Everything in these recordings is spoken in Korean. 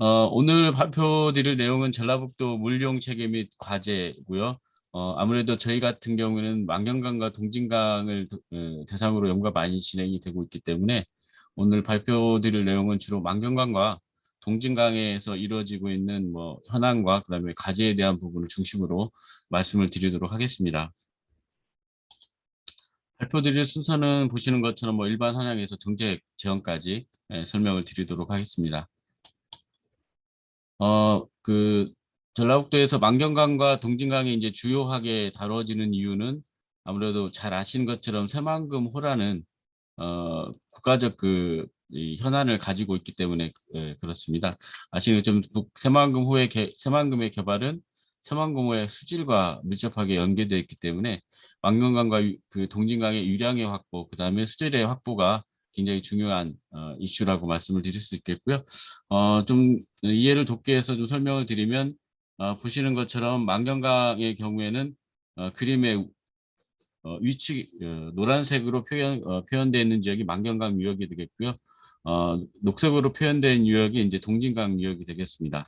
오늘 발표드릴 내용은 전라북도 물용 체계 및 과제고요. 아무래도 저희 같은 경우는 망경강과 동진강을 대상으로 연구가 많이 진행이 되고 있기 때문에 오늘 발표드릴 내용은 주로 망경강과 동진강에서 이루어지고 있는 뭐 현황과 그다음에 과제에 대한 부분을 중심으로 말씀을 드리도록 하겠습니다. 발표드릴 순서는 보시는 것처럼 뭐 일반 현황에서 정책 제언까지 설명을 드리도록 하겠습니다. 전라북도에서 망경강과 동진강이 이제 주요하게 다뤄지는 이유는 아무래도 잘 아시는 것처럼 새만금호라는 국가적 이 현안을 가지고 있기 때문에 그렇습니다. 아시는 것처럼 새만금의 개발은 새만금호의 수질과 밀접하게 연계되어 있기 때문에 망경강과 그 동진강의 유량의 확보, 그 다음에 수질의 확보가 굉장히 중요한 이슈라고 말씀을 드릴 수 있겠고요. 좀 이해를 돕기 위해서 좀 설명을 드리면 보시는 것처럼 망경강의 경우에는 그림의 노란색으로 표현되어 있는 지역이 망경강 유역이 되겠고요. 녹색으로 표현된 유역이 이제 동진강 유역이 되겠습니다.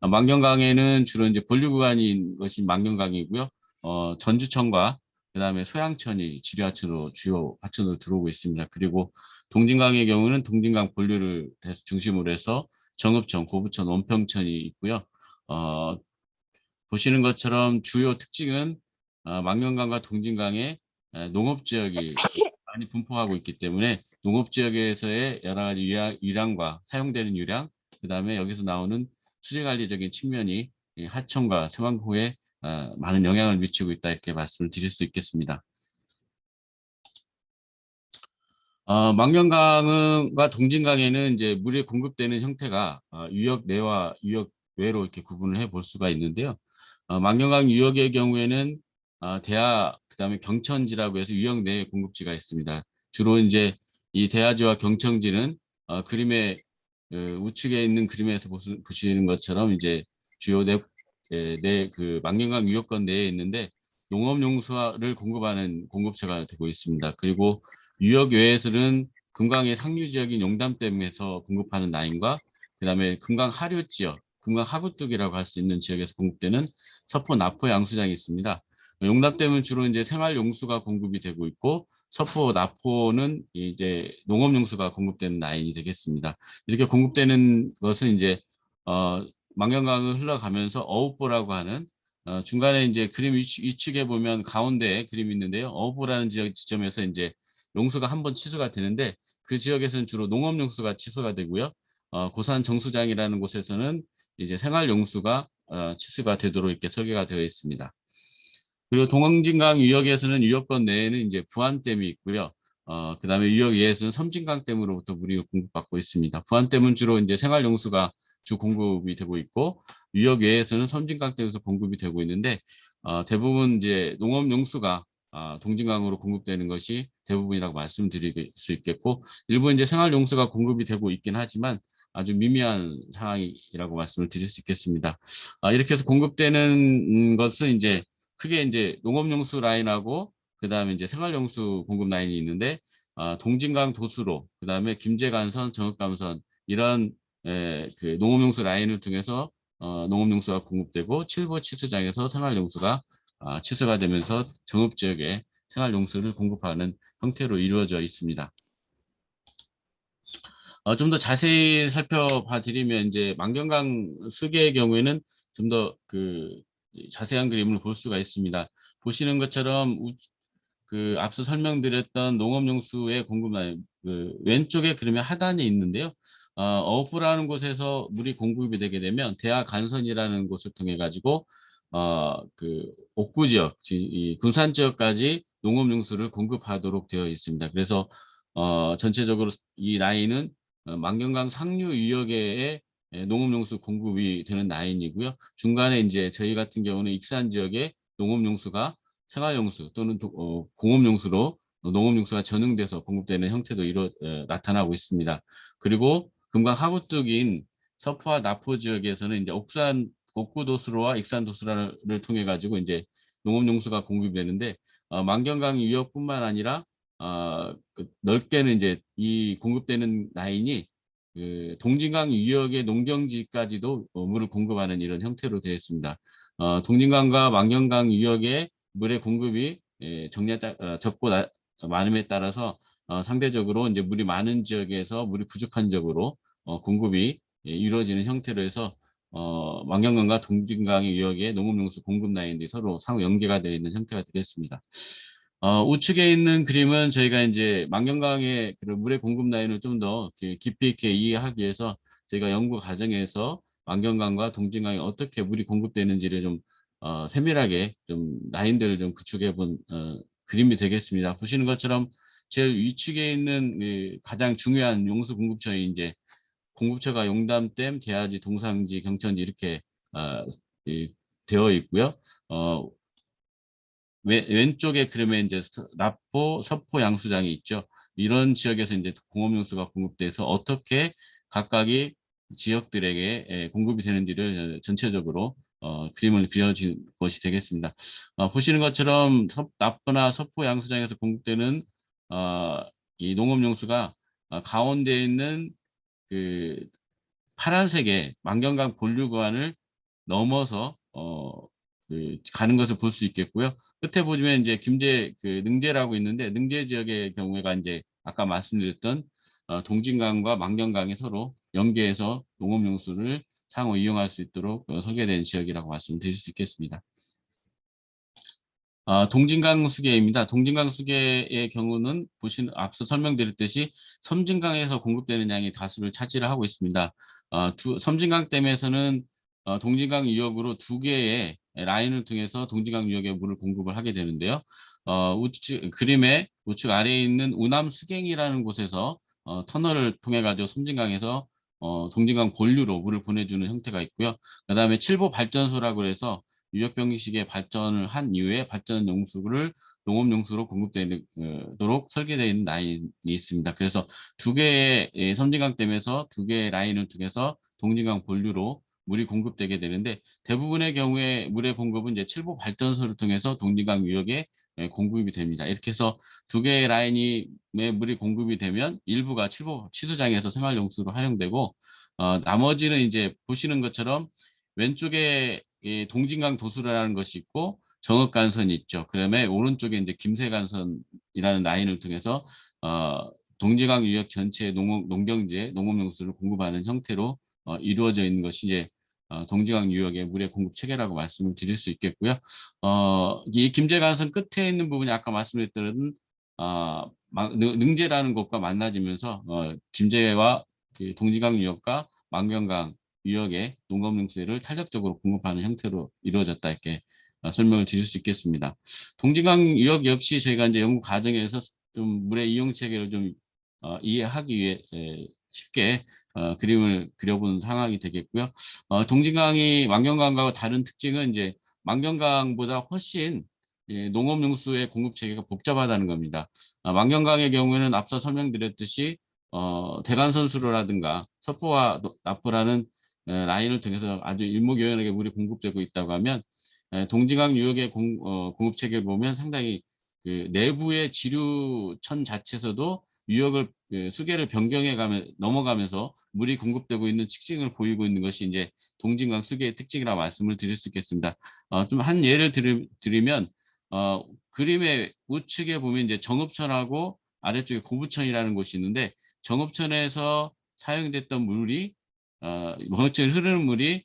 망경강에는 주로 이제 본류 구간인 것이 망경강이고요. 전주천과 그다음에 소양천이 지류하천으로 주요 하천으로 들어오고 있습니다. 그리고 동진강의 경우는 동진강 본류를 중심으로 해서 정읍천, 고부천, 원평천이 있고요. 어, 보시는 것처럼 주요 특징은 망경강과 동진강에 농업 지역이 많이 분포하고 있기 때문에 농업 지역에서의 여러 가지 유량과 사용되는 유량, 그 다음에 여기서 나오는 수질관리적인 측면이 이 하천과 생황호에 많은 영향을 미치고 있다 이렇게 말씀을 드릴 수 있겠습니다. 망경강과 동진강에는 이제 물이 공급되는 형태가 유역 내와 유역 외로 이렇게 구분을 해 볼 수가 있는데요. 망경강 유역의 경우에는 대하 그다음에 경천지라고 해서 유역 내에 공급지가 있습니다. 주로 이제 이 대하지와 경천지는 그림의 우측에 있는 그림에서 보시는 것처럼 이제 주요 그 망경강 유역권 내에 있는데 농업용수를 공급하는 공급처가 되고 있습니다. 그리고 유역 외에서는 금강의 상류 지역인 용담댐에서 공급하는 라인과 그다음에 금강 하류 지역, 금강 하구뚝이라고 할 수 있는 지역에서 공급되는 서포 나포 양수장이 있습니다. 용담댐은 주로 이제 생활 용수가 공급이 되고 있고 서포 나포는 이제 농업 용수가 공급되는 라인이 되겠습니다. 이렇게 공급되는 것은 이제 망경강을 흘러가면서 어읍보라고 하는 중간에 이제 그림 위측에 보면 가운데에 그림이 있는데요. 어읍보라는 지점에서 이제 용수가 한 번 치수가 되는데 그 지역에서는 주로 농업 용수가 치수가 되고요. 고산 정수장이라는 곳에서는 이제 생활 용수가 치수가 되도록 이렇게 설계가 되어 있습니다. 그리고 동항진강 유역에서는 유역권 내에는 이제 부안댐이 있고요. 그다음에 유역 외에서는 섬진강댐으로부터 물이 공급받고 있습니다. 부안댐은 주로 이제 생활 용수가 주 공급이 되고 있고 유역 외에서는 섬진강댐에서 공급이 되고 있는데 대부분 이제 농업 용수가 동진강으로 공급되는 것이 대부분이라고 말씀드릴 수 있겠고 일부 이제 생활 용수가 공급이 되고 있긴 하지만 아주 미미한 상황이라고 말씀을 드릴 수 있겠습니다. 이렇게 해서 공급되는 것은 이제 크게 이제 농업용수 라인하고 그다음에 이제 생활용수 공급 라인이 있는데 동진강 도수로 그다음에 김제간선, 정읍감선 이런 그 농업용수 라인을 통해서 농업용수가 공급되고 칠보 치수장에서 생활용수가 치수가 되면서 정읍 지역에 생활용수를 공급하는 형태로 이루어져 있습니다. 좀 더 자세히 살펴봐 드리면 이제 망경강 수계의 경우에는 좀 더 그 자세한 그림을 볼 수가 있습니다. 보시는 것처럼 그 앞서 설명드렸던 농업용수의 공급 라인 그 왼쪽에 그림의 하단이 있는데요. 어부라는 곳에서 물이 공급이 되게 되면 대하 간선이라는 곳을 통해 가지고 그 옥구 지역, 이 군산 지역까지 농업용수를 공급하도록 되어 있습니다. 그래서 전체적으로 이 라인은 망경강 상류 유역에 농업용수 공급이 되는 라인이고요. 중간에 이제 저희 같은 경우는 익산 지역에 농업용수가 생활용수 또는 공업용수로 농업용수가 전응돼서 공급되는 형태도 나타나고 있습니다. 그리고 금강 하구뚝인 서포와 나포 지역에서는 이제 옥구도수로와 익산도수로를 통해 가지고 이제 농업용수가 공급이 되는데 망경강 유역뿐만 아니라 넓게는 이제 이 공급되는 라인이 동진강 유역의 농경지까지도 물을 공급하는 이런 형태로 되어 있습니다. 동진강과 망경강 유역의 물의 공급이 적고 많음에 따라서 상대적으로 이제 물이 많은 지역에서 물이 부족한 지역으로 공급이 이루어지는 형태로 해서 망경강과 동진강의 유역의 농업용수 공급 라인들이 서로 상호 연계가 되어 있는 형태가 되겠습니다. 우측에 있는 그림은 저희가 이제 망경강의 그런 물의 공급 라인을 좀 더 깊이 있게 이해하기 위해서 저희가 연구 과정에서 망경강과 동진강에 어떻게 물이 공급되는지를 좀 세밀하게 좀 라인들을 좀 구축해 본 그림이 되겠습니다. 보시는 것처럼 제일 위축에 있는 가장 중요한 용수 공급처에 이제 공급처가 용담댐, 대하지, 동상지, 경천지 이렇게 어, 이, 되어 있고요. 어, 왼쪽에 그러면 이제 납포, 서포 양수장이 있죠. 이런 지역에서 이제 공업용수가 공급돼서 어떻게 각각이 지역들에게 공급이 되는지를 전체적으로 그림을 그려진 것이 되겠습니다. 보시는 것처럼 납포나 서포 양수장에서 공급되는 어, 이 농업용수가 가운데 있는 그 파란색의 만경강 본류관을 넘어서 가는 것을 볼 수 있겠고요. 끝에 보시면 이제 능제라고 있는데 능제 지역의 경우에가 이제 아까 말씀드렸던 동진강과 만경강이 서로 연계해서 농업용수를 상호 이용할 수 있도록 설계된 지역이라고 말씀드릴 수 있겠습니다. 동진강 수계입니다. 동진강 수계의 경우는 앞서 설명드렸듯이 섬진강에서 공급되는 양이 다수를 차지를 하고 있습니다. 섬진강댐에서는 동진강 유역으로 두 개의 라인을 통해서 동진강 유역에 물을 공급을 하게 되는데요. 그림의 우측 아래에 있는 우남 수갱이라는 곳에서 터널을 통해 가지고 섬진강에서 동진강 본류로 물을 보내주는 형태가 있고요. 그 다음에 칠보 발전소라고 해서 유역병식의 발전을 한 이후에 발전 용수를 농업용수로 공급되도록 설계되어 있는 라인이 있습니다. 그래서 두 개의 섬진강댐에서 두 개의 라인을 통해서 동진강 본류로 물이 공급되게 되는데 대부분의 경우에 물의 공급은 이제 칠보 발전소를 통해서 동진강 유역에 공급이 됩니다. 이렇게 해서 두 개의 라인이 물이 공급이 되면 일부가 칠보 취수장에서 생활용수로 활용되고 나머지는 이제 보시는 것처럼 왼쪽에 동진강 도수라는 것이 있고 정읍간선이 있죠. 그다음에 오른쪽에 이제 김새간선이라는 라인을 통해서 동진강 유역 전체 농경지에 농업용수를 공급하는 형태로 이루어져 있는 것이 이제 동진강 유역의 물의 공급 체계라고 말씀을 드릴 수 있겠고요. 이 김제간선 끝에 있는 부분이 아까 말씀드렸던 능제라는 곳과 만나지면서 김제와 그 동진강 유역과 망경강 유역의 농업용수를 탄력적으로 공급하는 형태로 이루어졌다 이렇게 설명을 드릴 수 있겠습니다. 동진강 유역 역시 저희가 이제 연구 과정에서 좀 물의 이용 체계를 좀 이해하기 위해 쉽게 그림을 그려본 상황이 되겠고요. 동진강이 망경강과 다른 특징은 이제 망경강보다 훨씬 농업용수의 공급 체계가 복잡하다는 겁니다. 망경강의 경우에는 앞서 설명드렸듯이 대간선수로라든가 서포와 납포라는 라인을 통해서 아주 일목요연하게 물이 공급되고 있다고 하면 동진강 유역의 공급 체계를 보면 상당히 그 내부의 지류천 자체에서도 유역을 수계를 변경해 가면 넘어가면서 물이 공급되고 있는 특징을 보이고 있는 것이 이제 동진강 수계의 특징이라 말씀을 드릴 수 있겠습니다. 좀 한 예를 들으면 그림의 우측에 보면 이제 정읍천하고 아래쪽에 고부천이라는 곳이 있는데 정읍천에서 사용됐던 물이 원격적으로 흐르는 물이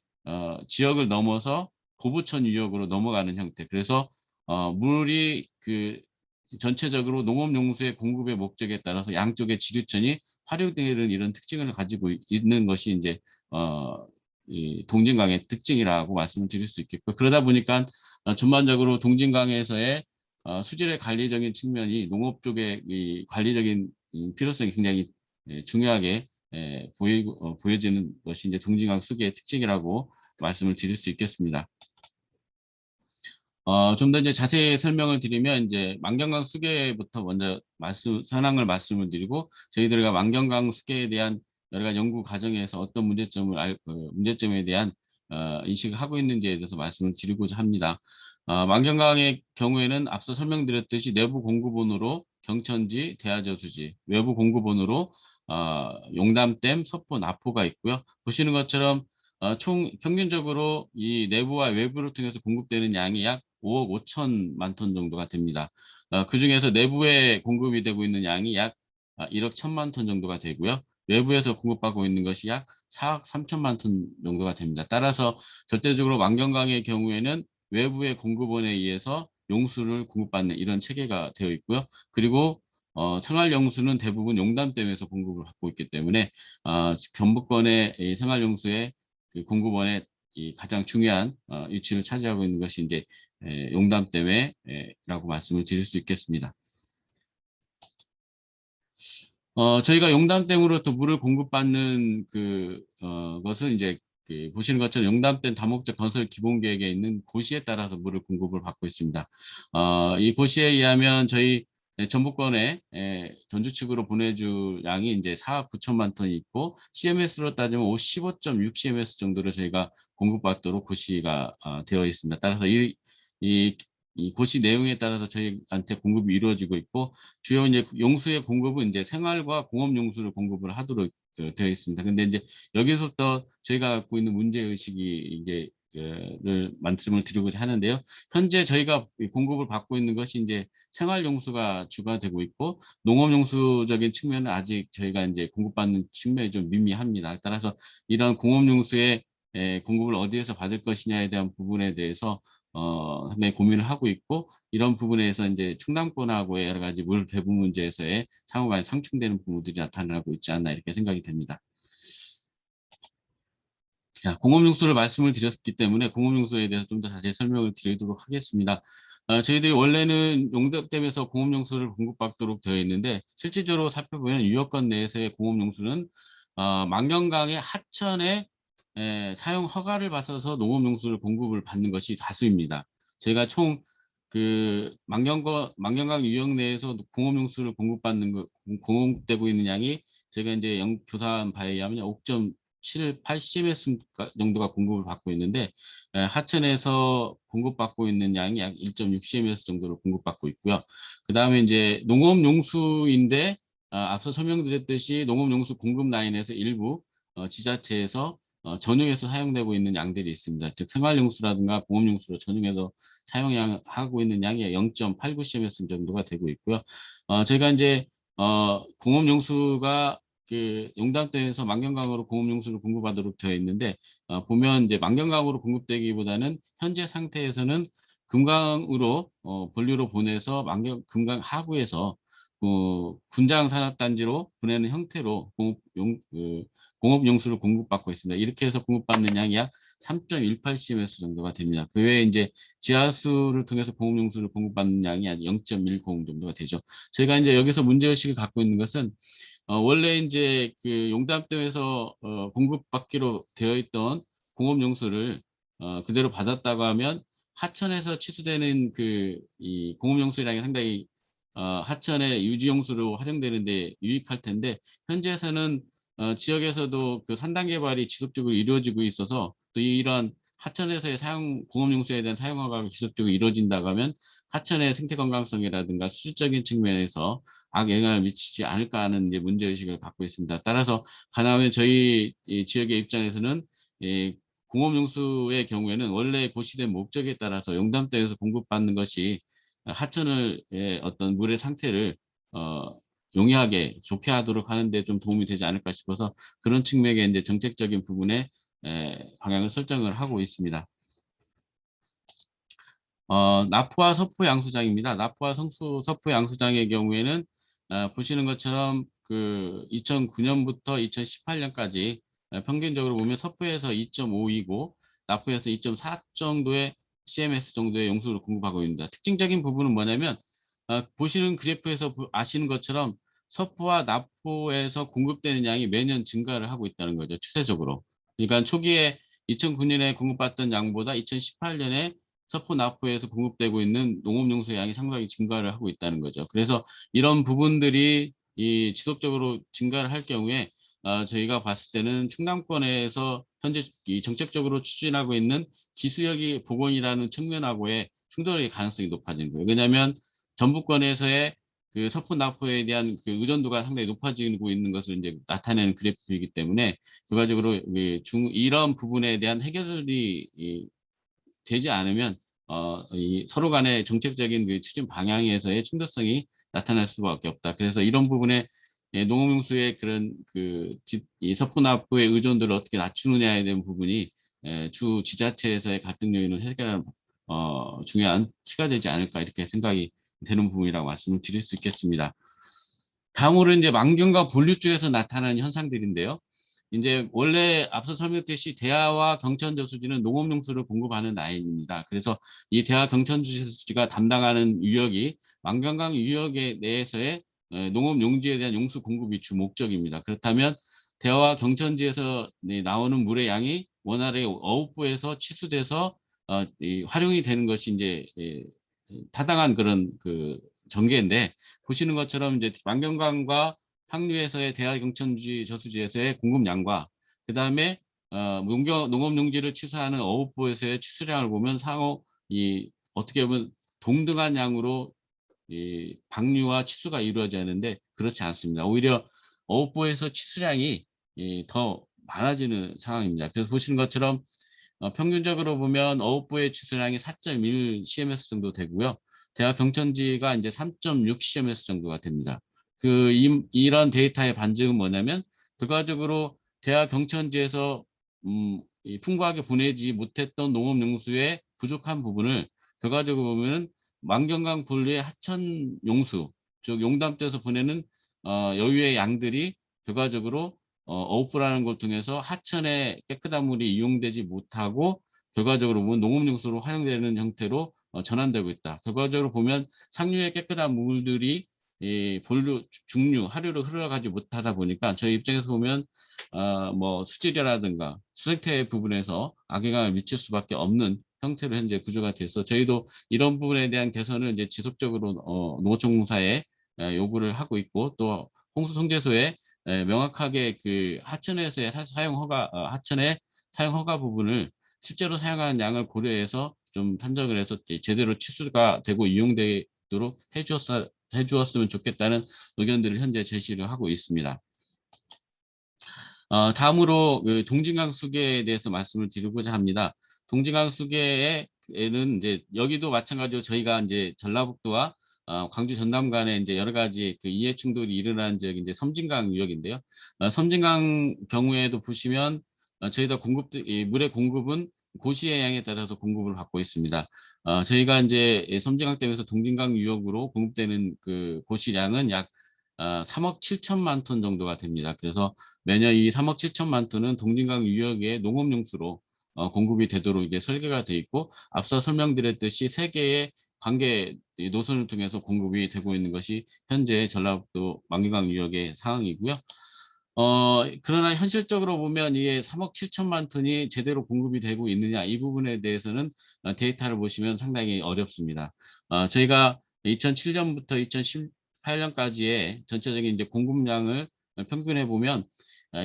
지역을 넘어서 고부천 유역으로 넘어가는 형태. 그래서 물이 전체적으로 농업용수의 공급의 목적에 따라서 양쪽의 지류천이 활용되는 이런 특징을 가지고 있는 것이 이제 이 동진강의 특징이라고 말씀을 드릴 수 있겠고 그러다 보니까 전반적으로 동진강에서의 수질의 관리적인 측면이 농업 쪽의 이 관리적인 필요성이 굉장히 중요하게 보여지는 것이 이제 동진강 수계의 특징이라고 말씀을 드릴 수 있겠습니다. 좀 더 이제 자세히 설명을 드리면 이제 만경강 수계부터 먼저 현황을 말씀을 드리고 저희들과 만경강 수계에 대한 여러 가지 연구 과정에서 어떤 문제점에 대한 인식을 하고 있는지에 대해서 말씀을 드리고자 합니다. 만경강의 경우에는 앞서 설명드렸듯이 내부 공급원으로 경천지, 대하저수지, 외부 공급원으로 용담댐, 서포, 나포가 있고요. 보시는 것처럼 총 평균적으로 이 내부와 외부를 통해서 공급되는 양이 약 5억 5천만 톤 정도가 됩니다. 그중에서 내부에 공급이 되고 있는 양이 약 1억 1천만 톤 정도가 되고요. 외부에서 공급받고 있는 것이 약 4억 3천만 톤 정도가 됩니다. 따라서 절대적으로 만경강의 경우에는 외부의 공급원에 의해서 용수를 공급받는 이런 체계가 되어 있고요. 그리고 생활용수는 대부분 용담댐에서 공급을 받고 있기 때문에 경북권의 이 생활용수의 그 공급원의 이 가장 중요한 위치를 차지하고 있는 것이 이제 용담댐에라고 말씀을 드릴 수 있겠습니다. 저희가 용담댐으로부터 물을 공급받는 것은 이제 보시는 것처럼 용담댐 다목적 건설 기본계획에 있는 고시에 따라서 물을 공급을 받고 있습니다. 이 고시에 의하면 저희 전북권에 전주 측으로 보내줄 양이 이제 4억 9천만 톤이 있고 CMS로 따지면 15.6 CMS 정도를 저희가 공급받도록 고시가 되어 있습니다. 따라서 이, 이 고시 내용에 따라서 저희한테 공급이 이루어지고 있고 주요 이제 용수의 공급은 이제 생활과 공업 용수를 공급을 하도록 되어 있습니다. 근데 이제 여기서부터 저희가 갖고 있는 문제 의식이 이제 를 말씀을 드리고자 하는데요. 현재 저희가 공급을 받고 있는 것이 이제 생활 용수가 주가 되고 있고 농업 용수적인 측면은 아직 저희가 이제 공급받는 측면이 좀 미미합니다. 따라서 이런 공업 용수의 공급을 어디에서 받을 것이냐에 대한 부분에 대해서 상당히 고민을 하고 있고 이런 부분에서 이제 충남권하고의 여러 가지 물 배분 문제에서의 상호간에 상충되는 부분들이 나타나고 있지 않나 이렇게 생각이 됩니다. 자, 공업용수를 말씀을 드렸기 때문에 공업용수에 대해서 좀 더 자세히 설명을 드리도록 하겠습니다. 저희들이 원래는 용담댐에서 공업용수를 공급받도록 되어 있는데 실질적으로 살펴보면 유역권 내에서의 공업용수는 망경강의 하천에 사용 허가를 받아서 농업용수를 공급을 받는 것이 다수입니다. 저희가 총 망경강 유역 내에서 공업용수를 공급되고 있는 양이 제가 이제 조사한 바에 의하면 5.78 CMS 정도가 공급을 받고 있는데 하천에서 공급받고 있는 양이 약 1.6 CMS 정도로 공급받고 있고요. 그 다음에 이제 농업용수인데 앞서 설명드렸듯이 농업용수 공급 라인에서 일부 지자체에서 전용해서 사용되고 있는 양들이 있습니다. 즉 생활용수라든가 공업용수로 전용해서 사용하고 있는 양이 0.89 CMS 정도가 되고 있고요. 저희가 이제 공업용수가 용담댐에서 망경강으로 공업용수를 공급하도록 되어 있는데 보면 이제 망경강으로 공급되기보다는 현재 상태에서는 금강으로 본류로 보내서 금강 하부에서 군장산업단지로 보내는 형태로 공업용수를 공급받고 있습니다. 이렇게 해서 공급받는 양이 약 3.18 CMS 정도가 됩니다. 그 외에 이제 지하수를 통해서 공업용수를 공급받는 양이 한 0.10 정도가 되죠. 저희가 이제 여기서 문제의식을 갖고 있는 것은 원래 이제 용담댐에서 공급받기로 되어 있던 공업용수를 그대로 받았다고 하면 하천에서 취수되는 이 공업용수량이 상당히 하천의 유지용수로 활용되는데 유익할 텐데 현재에서는 지역에서도 그 산단 개발이 지속적으로 이루어지고 있어서 또 이런 하천에서의 공업용수에 대한 사용 허가가 지속적으로 이루어진다고 하면 하천의 생태 건강성이라든가 수질적인 측면에서 악영향을 미치지 않을까 하는 이제 문제의식을 갖고 있습니다. 따라서 가능하면 저희 이 지역의 입장에서는 이 공업용수의 경우에는 원래 고시된 목적에 따라서 용담댐에서 공급받는 것이 하천의 어떤 물의 상태를 용이하게 좋게 하도록 하는데 좀 도움이 되지 않을까 싶어서 그런 측면에 이제 정책적인 부분에 방향을 설정을 하고 있습니다. 나포와 서포 양수장입니다. 나포와 서포 양수장의 경우에는 보시는 것처럼 2009년부터 2018년까지 평균적으로 보면 서포에서 2.5이고 나포에서 2.4 정도의 CMS 정도의 용수를 공급하고 있습니다. 특징적인 부분은 뭐냐면 보시는 그래프에서 아시는 것처럼 서포와 나포에서 공급되는 양이 매년 증가를 하고 있다는 거죠. 추세적으로. 그러니까 초기에 2009년에 공급받던 양보다 2018년에 서포 나포에서 공급되고 있는 농업용수 양이 상당히 증가를 하고 있다는 거죠. 그래서 이런 부분들이 지속적으로 증가를 할 경우에 저희가 봤을 때는 충남권에서 현재 정책적으로 추진하고 있는 기수역이 복원이라는 측면하고의 충돌의 가능성이 높아진 거예요. 왜냐하면 전북권에서의 그 서포나포에 대한 그 의존도가 상당히 높아지고 있는 것을 이제 나타내는 그래프이기 때문에 결과적으로 이런 부분에 대한 해결이 되지 않으면 이 서로 간의 정책적인 그 추진 방향에서의 충돌성이 나타날 수밖에 없다. 그래서 이런 부분에 농업용수의 그런 이 석분화부의 의존도를 어떻게 낮추느냐에 대한 부분이 주 지자체에서의 갈등 요인을 해결하는 중요한 키가 되지 않을까 이렇게 생각이 되는 부분이라고 말씀을 드릴 수 있겠습니다. 다음으로 이제 만경과 본류 쪽에서 나타나는 현상들인데요. 이제 원래 앞서 설명했듯이 대하와 경천저수지는 농업용수를 공급하는 라인입니다. 그래서 이 대하 경천저수지가 담당하는 유역이 만경강 유역에 내에서의 농업용지에 대한 용수 공급이 주 목적입니다. 그렇다면 대하와 경천지에서 나오는 물의 양이 원활하게 어업부에서 치수돼서 활용이 되는 것이 이제 타당한 그런 전개인데, 보시는 것처럼 이제 만경강과 상류에서의 대하 경천지 저수지에서의 공급량과 그다음에 농업용지를 취사하는 어업부에서의 취수량을 보면 상호 어떻게 보면 동등한 양으로 이 방류와 치수가 이루어져야 하는데 그렇지 않습니다. 오히려 어업부에서 치수량이 더 많아지는 상황입니다. 그래서 보시는 것처럼 평균적으로 보면 어업부의 취수량이 4.1 CMS 정도 되고요. 대학 경천지가 이제 3.6 CMS 정도가 됩니다. 이런 데이터의 반증은 뭐냐면 결과적으로 대학 경천지에서 풍부하게 보내지 못했던 농업용수의 부족한 부분을 결과적으로 보면 만경강 본류의 하천 용수, 즉 용담대에서 보내는 여유의 양들이 결과적으로 어업부라는 걸 통해서 하천의 깨끗한 물이 이용되지 못하고 결과적으로 보면 농업용수로 활용되는 형태로 전환되고 있다. 결과적으로 보면 상류의 깨끗한 물들이 이 본류, 중류, 하류로 흘러가지 못하다 보니까 저희 입장에서 보면 뭐 수질이라든가 수색태 부분에서 악영향을 미칠 수밖에 없는 형태로 현재 구조가 돼서 저희도 이런 부분에 대한 개선을 이제 지속적으로 농어촌공사에 요구를 하고 있고 또 홍수통제소에 명확하게 하천에서의 하천의 사용 허가 부분을 실제로 사용하는 양을 고려해서 좀 산정을 해서 제대로 치수가 되고 이용되도록 해주었으면 좋겠다는 의견들을 현재 제시를 하고 있습니다. 다음으로 동진강 수계에 대해서 말씀을 드리고자 합니다. 동진강 수계에는 이제 여기도 마찬가지로 저희가 이제 전라북도와 광주 전남 간에 이제 여러 가지 이해 충돌이 일어난 지역이 이제 섬진강 유역인데요. 섬진강 경우에도 보시면 저희가 이 물의 공급은 고시의 양에 따라서 공급을 받고 있습니다. 저희가 이제 섬진강댐에서 동진강 유역으로 공급되는 고시량은 약 3억 7천만 톤 정도가 됩니다. 그래서 매년 이 3억 7천만 톤은 동진강 유역의 농업용수로 공급이 되도록 이게 설계가 되어 있고 앞서 설명드렸듯이 세 개의 관계 노선을 통해서 공급이 되고 있는 것이 현재 전라북도 만경강 유역의 상황이고요. 그러나 현실적으로 보면 이게 3억 7천만 톤이 제대로 공급이 되고 있느냐 이 부분에 대해서는 데이터를 보시면 상당히 어렵습니다. 저희가 2007년부터 2018년까지의 전체적인 이제 공급량을 평균해 보면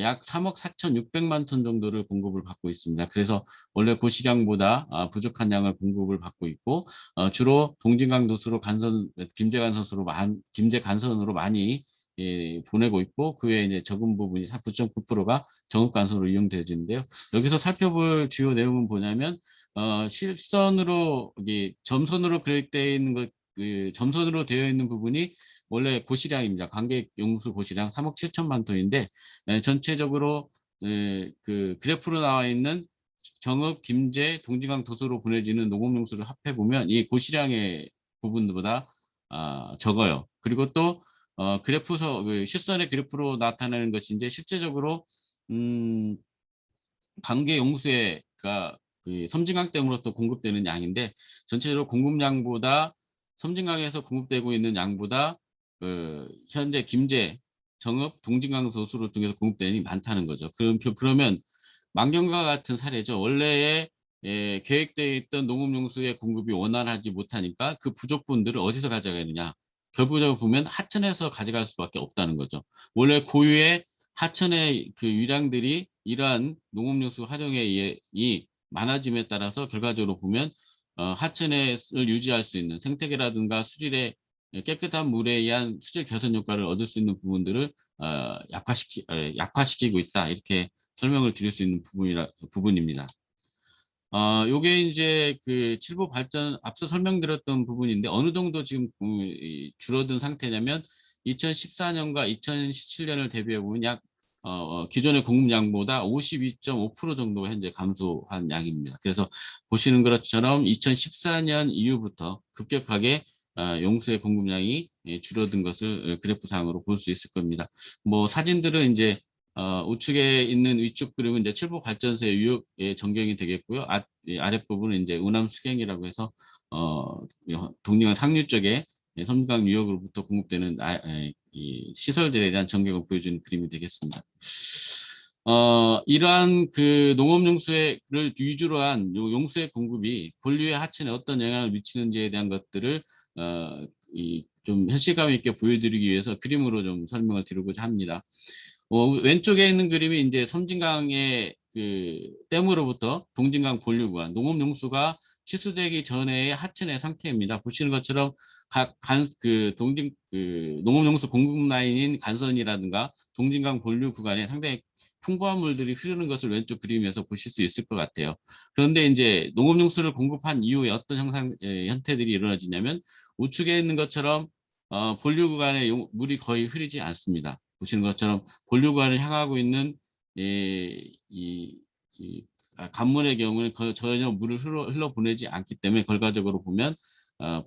약 3억 4,600만 톤 정도를 공급을 받고 있습니다. 그래서 원래 고시량보다 부족한 양을 공급을 받고 있고 주로 동진강 도수로 김제 간선으로 많이 보내고 있고 그 외에 이제 적은 부분이 9.9%가 정읍 간선으로 이용되어지는데요. 여기서 살펴볼 주요 내용은 뭐냐면 실선으로 점선으로 그려져 있는 점선으로 되어 있는 부분이 원래 고시량입니다. 관객 용수 고시량 3억 7천만 톤인데 전체적으로 그래프로 나와 있는 정읍, 김제, 동진강 도수로 보내지는 농업용수를 합해 보면 이 고시량의 부분보다 적어요. 그리고 또 실선의 그래프로 나타나는 것이 이제 실제적으로 음, 관계 용수가 섬진강댐으로부터 공급되는 양인데 전체적으로 공급량보다 섬진강에서 공급되고 있는 양보다 현재 김제, 정읍, 동진강 도수를 통해서 공급되는 게 많다는 거죠. 그러면 만경과 같은 사례죠. 원래의 계획되어 있던 농업용수의 공급이 원활하지 못하니까 그 부족분들을 어디서 가져가느냐. 결국적으로 보면 하천에서 가져갈 수밖에 없다는 거죠. 원래 고유의 하천의 유량들이 이러한 농업용수 활용에 많아짐에 따라서 결과적으로 보면 하천을 유지할 수 있는 생태계라든가 수질의 깨끗한 물에 의한 수질 개선 효과를 얻을 수 있는 부분들을 약화시키고 있다. 이렇게 설명을 드릴 수 있는 부분입니다. 요게 이제 그 칠보 발전 앞서 설명드렸던 부분인데 어느 정도 지금 줄어든 상태냐면 2014년과 2017년을 대비해 보면 약 기존의 공급량보다 52.5% 정도 현재 감소한 양입니다. 그래서 보시는 것처럼 2014년 이후부터 급격하게 용수의 공급량이 줄어든 것을 그래프상으로 볼 수 있을 겁니다. 뭐 사진들은 이제 우측에 있는 위쪽 그림은 이제 칠보 발전소의 유역의 전경이 되겠고요. 아랫부분은 이제 운암 수경이라고 해서 동링강 상류 쪽에 섬진강 유역으로부터 공급되는 이 시설들에 대한 전경을 보여주는 그림이 되겠습니다. 이러한 그 농업용수를 위주로 한 용수의 공급이 본류의 하천에 어떤 영향을 미치는지에 대한 것들을 좀 현실감 있게 보여드리기 위해서 그림으로 좀 설명을 드리고자 합니다. 왼쪽에 있는 그림이 이제 섬진강의 그 댐으로부터 동진강 본류 구간 농업용수가 취수되기 전의 하천의 상태입니다. 보시는 것처럼 농업용수 공급 라인인 간선이라든가 동진강 본류 구간에 상당히 풍부한 물들이 흐르는 것을 왼쪽 그림에서 보실 수 있을 것 같아요. 그런데 이제 농업용수를 공급한 이후에 어떤 형태들이 일어나지냐면 우측에 있는 것처럼 본류 구간에 물이 거의 흐르지 않습니다. 보시는 것처럼 본류 구간을 향하고 있는 간물의 경우는 전혀 물을 흘러보내지 않기 때문에 결과적으로 보면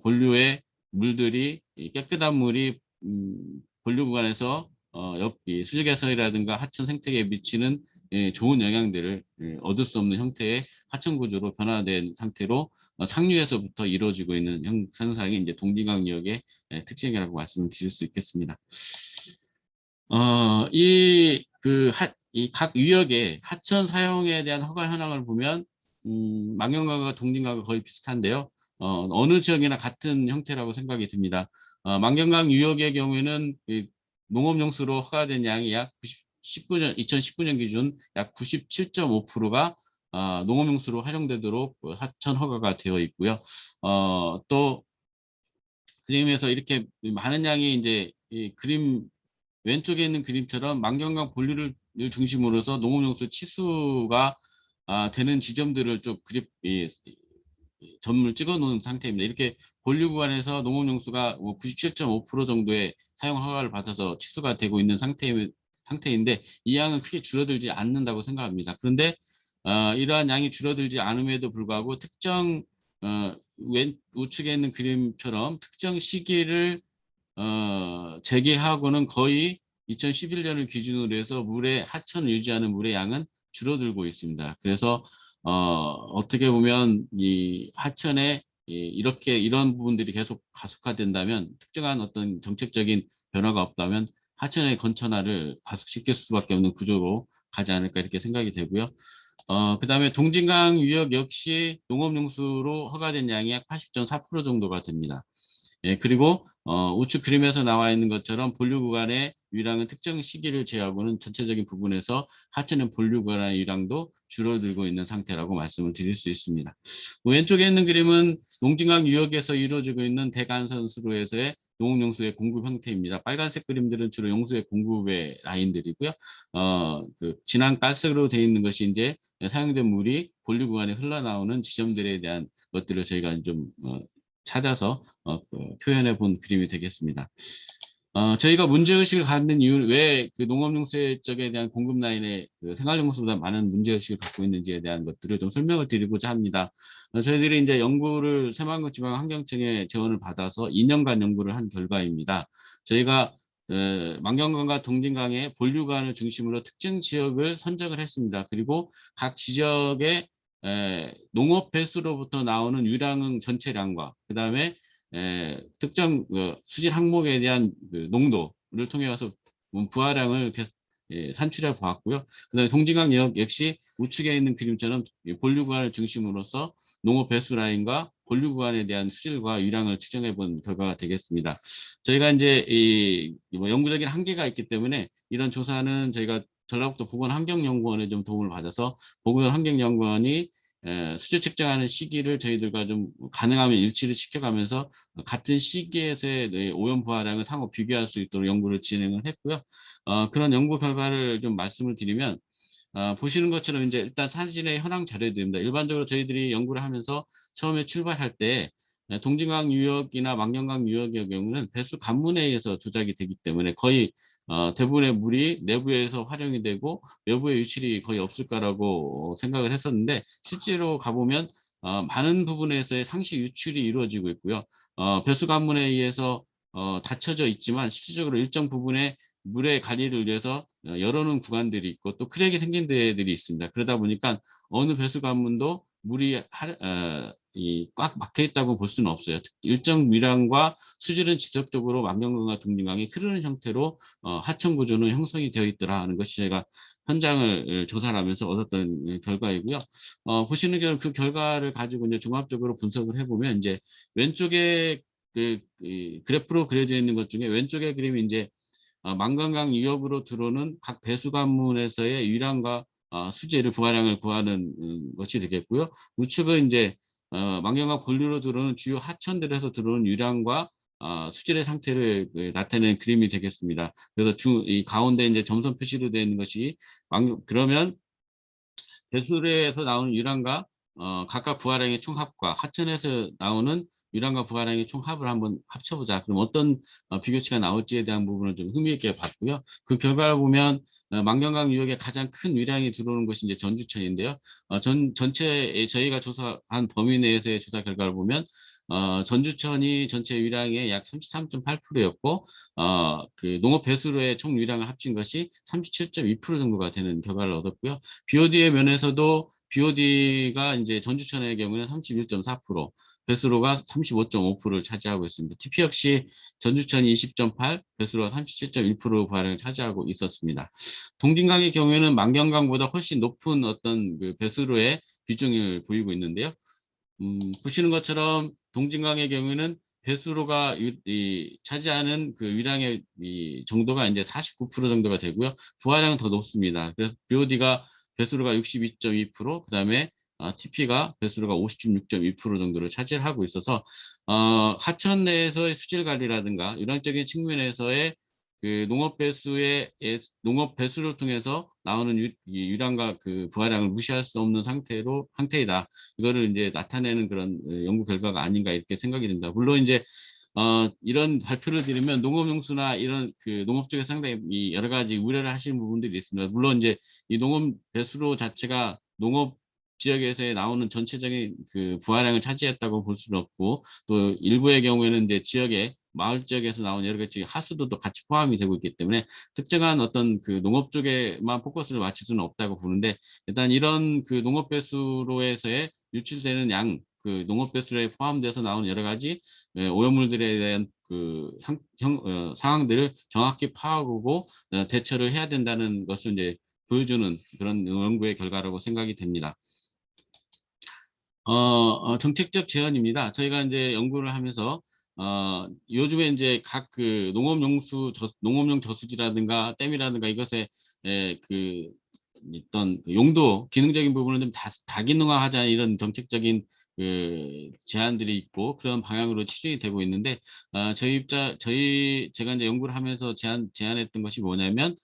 본류의 물들이 깨끗한 물이 본류 구간에서 수질 개선이라든가 하천 생태계에 미치는 좋은 영향들을 얻을 수 없는 형태의 하천 구조로 변화된 상태로 상류에서부터 이루어지고 있는 현상이 이제 동진강 유역의 특징이라고 말씀드릴 수 있겠습니다. 이 각 유역의 하천 사용에 대한 허가 현황을 보면 망경강과 동진강과 거의 비슷한데요. 어느 지역이나 같은 형태라고 생각이 듭니다. 망경강 유역의 경우에는 농업용수로 허가된 양이 약 2019년 기준 약 97.5%가 농업용수로 활용되도록 하천 허가가 되어 있고요. 또 그림에서 이렇게 많은 양이 이제 그림 왼쪽에 있는 그림처럼 만경강 본류를 중심으로서 농업용수 치수가 되는 지점들을 좀 점을 찍어 놓은 상태입니다. 이렇게 본류 구간에서 농업용수가 97.5% 정도의 사용 허가를 받아서 취수가 되고 있는 상태인데 이 양은 크게 줄어들지 않는다고 생각합니다. 그런데 이러한 양이 줄어들지 않음에도 불구하고 특정 우측에 있는 그림처럼 특정 시기를 재개하고는 거의 2011년을 기준으로 해서 하천을 유지하는 물의 양은 줄어들고 있습니다. 그래서 어떻게 보면 이 하천에 이런 부분들이 계속 가속화된다면 특정한 어떤 정책적인 변화가 없다면 하천의 건천화를 가속시킬 수밖에 없는 구조로 가지 않을까 이렇게 생각이 되고요. 그 다음에 동진강 유역 역시 농업용수로 허가된 양이 약 80.4% 정도가 됩니다. 그리고 우측 그림에서 나와 있는 것처럼 본류 구간의 유량은 특정 시기를 제외하고는 전체적인 부분에서 하천은 본류 구간의 유량도 줄어들고 있는 상태라고 말씀을 드릴 수 있습니다. 왼쪽에 있는 그림은 농진강 유역에서 이루어지고 있는 대간선 수로에서의 농업용수의 공급 형태입니다. 빨간색 그림들은 주로 용수의 공급의 라인들이고요. 진한 깔색으로 되어 있는 것이 이제 사용된 물이 본류 구간에 흘러나오는 지점들에 대한 것들을 저희가 좀 찾아서 표현해 본 그림이 되겠습니다. 저희가 문제의식을 갖는 이유는 왜 그 농업용수 쪽에 대한 공급 라인에 생활용수보다 많은 문제의식을 갖고 있는지에 대한 것들을 좀 설명을 드리고자 합니다. 저희들이 이제 연구를 새만금지방환경청의 지원을 받아서 2년간 연구를 한 결과입니다. 저희가 만경강과 동진강의 본류관을 중심으로 특정 지역을 선정을 했습니다. 그리고 각 지역의 농업 배수로부터 나오는 유량응 전체량과 그 다음에 특정 수질 항목에 대한 그 농도를 통해 서 부하량을 산출해 보았고요. 그 다음에 동진강 역 역시 우측에 있는 그림처럼 본류 구간을 중심으로서 농업 배수 라인과 본류 구간에 대한 수질과 유량을 측정해 본 결과가 되겠습니다. 저희가 이제 연구적인 한계가 있기 때문에 이런 조사는 저희가 전라북도 보건환경연구원의 좀 도움을 받아서 보건환경연구원이 수질 측정하는 시기를 저희들과 좀 가능하면 일치를 시켜가면서 같은 시기에서의 오염 부하량을 상호 비교할 수 있도록 연구를 진행을 했고요. 그런 연구 결과를 좀 말씀을 드리면, 보시는 것처럼 이제 일단 사진의 현황 자료들입니다. 일반적으로 저희들이 연구를 하면서 처음에 출발할 때 동진강 유역이나 망경강 유역의 경우는 배수 관문에 의해서 조작이 되기 때문에 거의 대부분의 물이 내부에서 활용이 되고 외부의 유출이 거의 없을 거라고 생각을 했었는데, 실제로 가보면 많은 부분에서의 상시 유출이 이루어지고 있고요. 배수 관문에 의해서 닫혀져 있지만 실질적으로 일정 부분에 물의 관리를 위해서 열어놓은 구간들이 있고 또 크랙이 생긴 데들이 있습니다. 그러다 보니까 어느 배수 관문도 물이 꽉 막혀 있다고 볼 수는 없어요. 일정 위량과 수질은 지속적으로 망경강과 동진강이 흐르는 형태로 하천 구조는 형성이 되어 있더라 하는 것이 제가 현장을 조사를 하면서 얻었던 결과이고요. 보시는 그 결과를 가지고 이제 종합적으로 분석을 해보면 이제 왼쪽에 이 그래프로 그려져 있는 것 중에 왼쪽의 그림이 이제 망건강 유역으로 들어오는 각 배수 관문에서의 유량과 수질을 부하량을 구하는 것이 되겠고요. 우측은 이제 망경강 본류로 들어오는 주요 하천들에서 들어오는 유량과 수질의 상태를 나타내는 그림이 되겠습니다. 그래서 이 가운데 이제 점선 표시로 되어 있는 것이 그러면 배수로에서 나오는 유량과 각각 부하량의 총합과 하천에서 나오는 유량과 부하량의 총합을 한번 합쳐보자. 그럼 어떤 비교치가 나올지에 대한 부분을 좀 흥미있게 봤고요. 그 결과를 보면 망경강 유역에 가장 큰 유량이 들어오는 것이 이제 전주천인데요. 전체 저희가 조사한 범위 내에서의 조사 결과를 보면 전주천이 전체 유량의 약 33.8%였고 그 농업 배수로의 총 유량을 합친 것이 37.2% 정도가 되는 결과를 얻었고요. BOD의 면에서도 BOD가 이제 전주천의 경우는 31.4%, 배수로가 35.5%를 차지하고 있습니다. TP 역시 전주천이 20.8, 배수로가 37.1% 부하량을 차지하고 있었습니다. 동진강의 경우에는 망경강보다 훨씬 높은 어떤 그 배수로의 비중을 보이고 있는데요. 보시는 것처럼 동진강의 경우에는 배수로가 차지하는 그 유량의 정도가 이제 49% 정도가 되고요. 부하량은 더 높습니다. 그래서 BOD가 배수로가 62.2%, 그다음에 TP가 배수로가 56.2% 정도를 차지하고 있어서 하천 내에서의 수질 관리라든가 유량적인 측면에서의 그 농업 배수를 통해서 나오는 이 유량과 그 부하량을 무시할 수 없는 상태이다. 이거를 이제 나타내는 그런 연구 결과가 아닌가 이렇게 생각이 듭니다. 물론 이제 이런 발표를 드리면 농업용수나 이런 그 농업 쪽에 상당히 이 여러 가지 우려를 하시는 부분들이 있습니다. 물론 이제 이 농업 배수로 자체가 농업 지역에서 나오는 전체적인 그 부하량을 차지했다고 볼 수는 없고, 또 일부의 경우에는 이제 지역에 마을 지역에서 나온 여러 가지 하수도 또 같이 포함이 되고 있기 때문에 특정한 어떤 그 농업 쪽에만 포커스를 맞출 수는 없다고 보는데, 일단 이런 그 농업 배수로에서의 유출되는 그 농업 배수로에 포함돼서 나오는 여러 가지 오염물들에 대한 그 상황들을 정확히 파악하고 대처를 해야 된다는 것을 이제 보여주는 그런 연구의 결과라고 생각이 됩니다. 정책적 제언입니다. 저희가 이제 연구를 하면서 요즘에 이제 각 그 농업용 저수지라든가 댐이라든가 이것에 그 어떤 그 용도 기능적인 부분을 좀 다기능화하자 이런 정책적인 그 제안들이 있고 그런 방향으로 추진이 되고 있는데, 제가 이제 연구를 하면서 제안했던 것이 뭐냐면,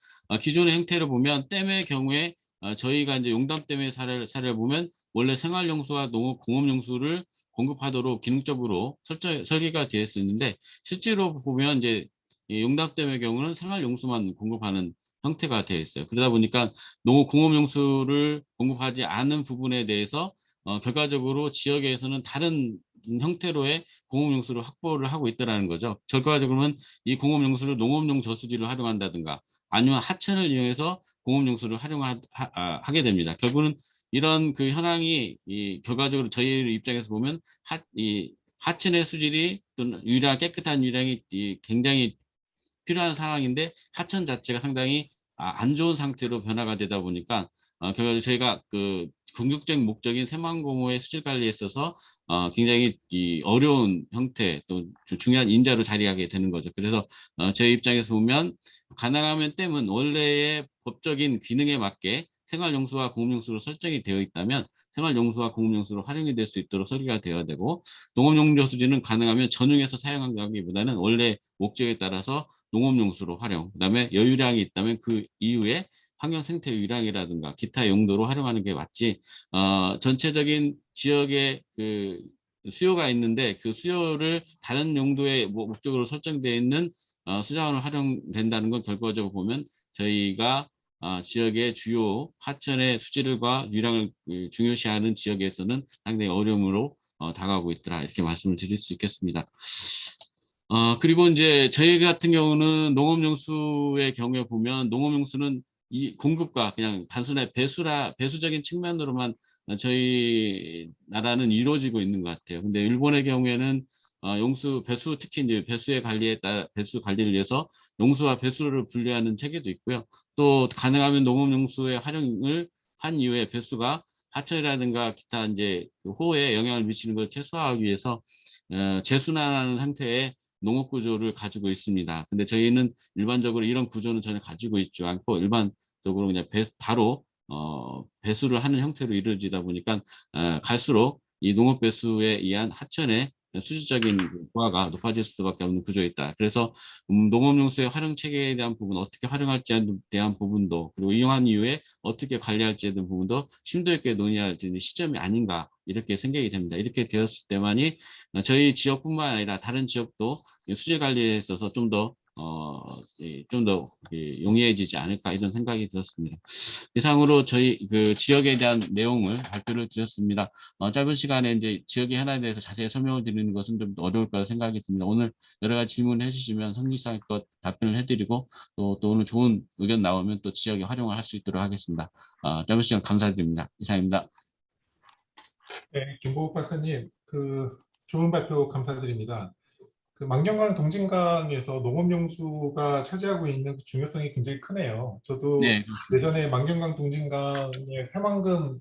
기존의 형태를 보면 댐의 경우에 저희가 이제 용담댐의 사례를 보면 원래 생활용수와 공업용수를 공급하도록 기능적으로 설계가 되어 있었는데, 실제로 보면 이제 이 용담댐의 경우는 생활용수만 공급하는 형태가 되어 있어요. 그러다 보니까 공업용수를 공급하지 않은 부분에 대해서 결과적으로 지역에서는 다른 형태로의 공업용수를 확보를 하고 있다는 거죠. 결과적으로는 이 공업용수를 농업용 저수지를 활용한다든가 아니면 하천을 이용해서 공업용수를 하게 됩니다. 결국은 이런 그 현황이 결과적으로 저희 입장에서 보면 이 하천의 수질이 또는 깨끗한 유량이 굉장히 필요한 상황인데 하천 자체가 상당히 안 좋은 상태로 변화가 되다 보니까 결과적으로 저희가 그 궁극적인 목적인 새만금호의 수질 관리에 있어서 굉장히 어려운 형태 또 중요한 인자로 자리하게 되는 거죠. 그래서 저희 입장에서 보면 가능하면 댐은 원래의 법적인 기능에 맞게 생활용수와 공업용수로 설정이 되어 있다면 생활용수와 공업용수로 활용이 될 수 있도록 설계가 되어야 되고, 농업용조 수지는 가능하면 전용해서 사용하기보다는 원래 목적에 따라서 농업용수로 활용, 그다음에 여유량이 있다면 그 이후에 환경 생태 유량이라든가 기타 용도로 활용하는 게 맞지. 전체적인 지역의 그 수요가 있는데 그 수요를 다른 용도의 목적으로 설정되어 있는 수자원을 활용된다는 건 결과적으로 보면 저희가 지역의 주요 하천의 수질과 유량을 중요시하는 지역에서는 상당히 어려움으로 다가오고 있더라, 이렇게 말씀을 드릴 수 있겠습니다. 그리고 이제 저희 같은 경우는 농업용수의 경우에 보면 농업용수는 이 공급과 그냥 단순한 배수적인 측면으로만 저희 나라는 이루어지고 있는 것 같아요. 근데 일본의 경우에는 용수 배수, 특히 이제 배수의 관리에 따라 배수 관리를 위해서 용수와 배수를 분리하는 체계도 있고요. 또 가능하면 농업용수의 활용을 한 이후에 배수가 하천이라든가 기타 이제 그 호에 영향을 미치는 걸 최소화하기 위해서 재순환하는 형태의 농업 구조를 가지고 있습니다. 근데 저희는 일반적으로 이런 구조는 전혀 가지고 있지 않고 일반적으로 그냥 바로 배수를 하는 형태로 이루어지다 보니까 갈수록 이 농업 배수에 의한 하천의 수질적인 부하가 높아질 수밖에 없는 구조에 있다. 그래서 농업용수의 활용 체계에 대한 부분, 어떻게 활용할지에 대한 부분도, 그리고 이용한 이후에 어떻게 관리할지에 대한 부분도 심도 있게 논의할 수 있는 시점이 아닌가, 이렇게 생각이 됩니다. 이렇게 되었을 때만이 저희 지역뿐만 아니라 다른 지역도 수질 관리에 있어서 좀 더 용이해지지 않을까, 이런 생각이 들었습니다. 이상으로 저희 그 지역에 대한 내용을 발표를 드렸습니다. 짧은 시간에 이제 지역의 현안에 대해서 자세히 설명을 드리는 것은 좀 어려울 거라 생각이 듭니다. 오늘 여러 가지 질문을 해주시면 성실성껏 답변을 해드리고 또 오늘 좋은 의견 나오면 또 지역에 활용을 할 수 있도록 하겠습니다. 짧은 시간 감사드립니다. 이상입니다. 네, 김보욱 박사님, 좋은 발표 감사드립니다. 망경강 동진강에서 농업용수가 차지하고 있는 그 중요성이 굉장히 크네요. 저도 네, 그렇습니다. 예전에 망경강 동진강의 새만금